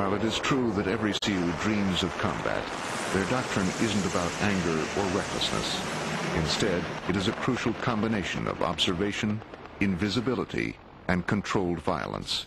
While it is true that every SEAL dreams of combat, their doctrine isn't about anger or recklessness. Instead, it is a crucial combination of observation, invisibility, and controlled violence.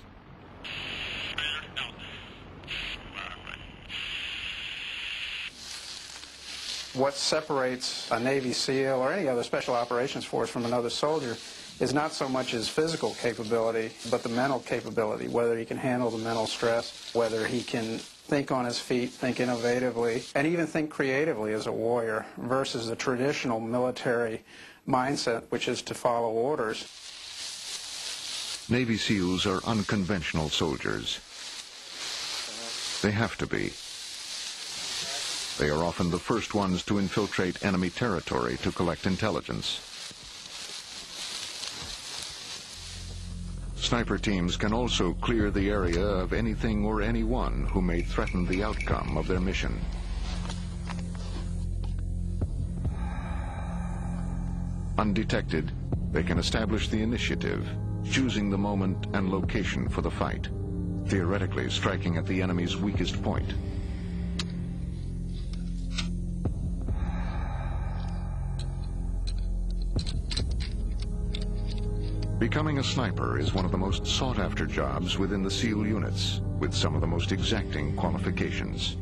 What separates a Navy SEAL or any other special operations force from another soldier is not so much his physical capability, but the mental capability, whether he can handle the mental stress, whether he can think on his feet, think innovatively, and even think creatively as a warrior, versus the traditional military mindset, which is to follow orders. Navy SEALs are unconventional soldiers. They have to be. They are often the first ones to infiltrate enemy territory to collect intelligence. Sniper teams can also clear the area of anything or anyone who may threaten the outcome of their mission. Undetected, they can establish the initiative, choosing the moment and location for the fight, theoretically striking at the enemy's weakest point. Becoming a sniper is one of the most sought-after jobs within the SEAL units, with some of the most exacting qualifications.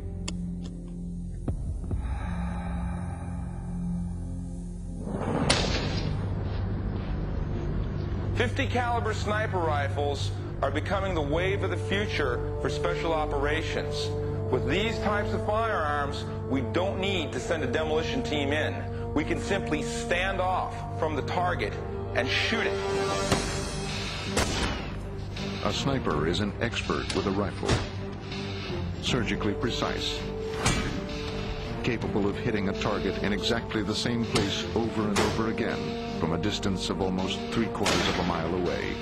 .50 caliber sniper rifles are becoming the wave of the future for special operations. With these types of firearms, we don't need to send a demolition team in. We can simply stand off from the target and shoot it. A sniper is an expert with a rifle, surgically precise, capable of hitting a target in exactly the same place over and over again from a distance of almost 3/4 of a mile away.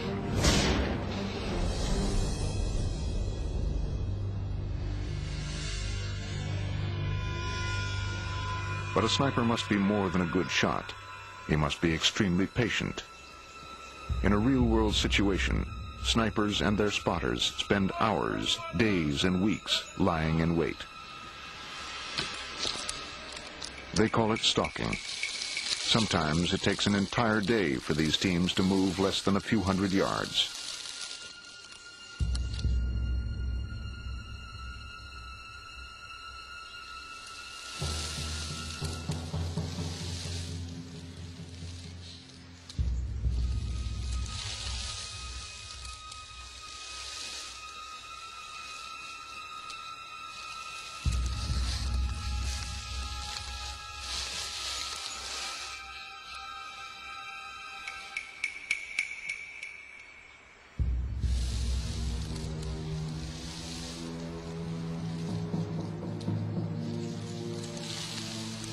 But a sniper must be more than a good shot. He must be extremely patient. In a real-world situation, snipers and their spotters spend hours, days, and weeks lying in wait. They call it stalking. Sometimes it takes an entire day for these teams to move less than a few hundred yards.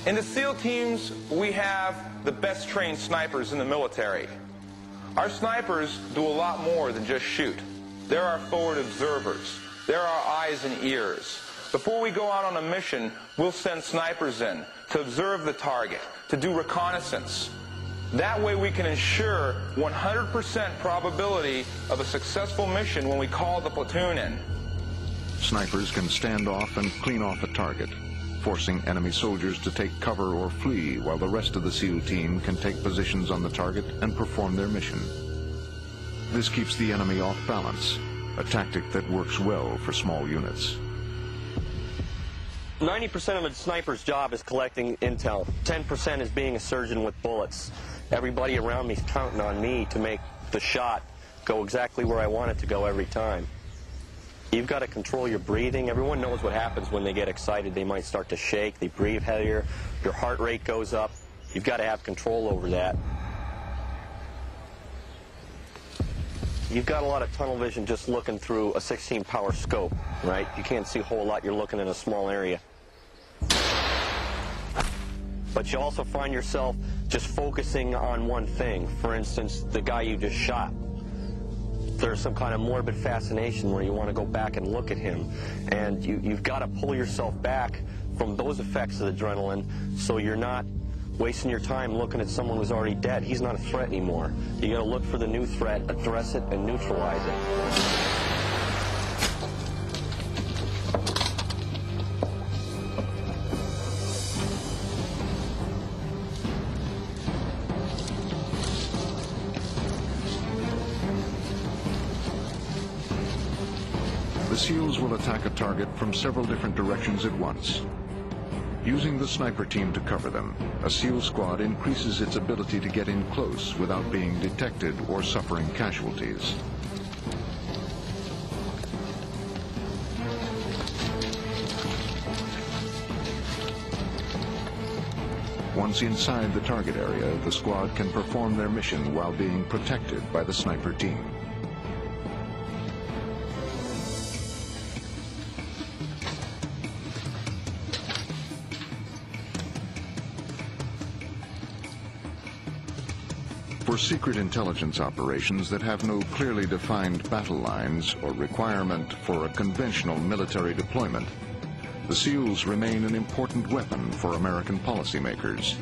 In the SEAL teams, we have the best trained snipers in the military. Our snipers do a lot more than just shoot. They're our forward observers. They're our eyes and ears. Before we go out on a mission, we'll send snipers in to observe the target, to do reconnaissance. That way we can ensure 100% probability of a successful mission when we call the platoon in. Snipers can stand off and clean off a target, forcing enemy soldiers to take cover or flee while the rest of the SEAL team can take positions on the target and perform their mission. This keeps the enemy off balance, a tactic that works well for small units. 90% of a sniper's job is collecting intel. 10% is being a surgeon with bullets. Everybody around me is counting on me to make the shot go exactly where I want it to go every time. You've got to control your breathing. Everyone knows what happens when they get excited. They might start to shake, they breathe heavier, your heart rate goes up. You've got to have control over that. You've got a lot of tunnel vision just looking through a 16-power scope, right? You can't see a whole lot. You're looking in a small area. But you also find yourself just focusing on one thing. For instance, the guy you just shot. There's some kind of morbid fascination where you want to go back and look at him. And you've got to pull yourself back from those effects of adrenaline so you're not wasting your time looking at someone who's already dead. He's not a threat anymore. You got to look for the new threat, address it, and neutralize it. SEALs will attack a target from several different directions at once. Using the sniper team to cover them, a SEAL squad increases its ability to get in close without being detected or suffering casualties. Once inside the target area, the squad can perform their mission while being protected by the sniper team. For secret intelligence operations that have no clearly defined battle lines or requirement for a conventional military deployment, the SEALs remain an important weapon for American policymakers.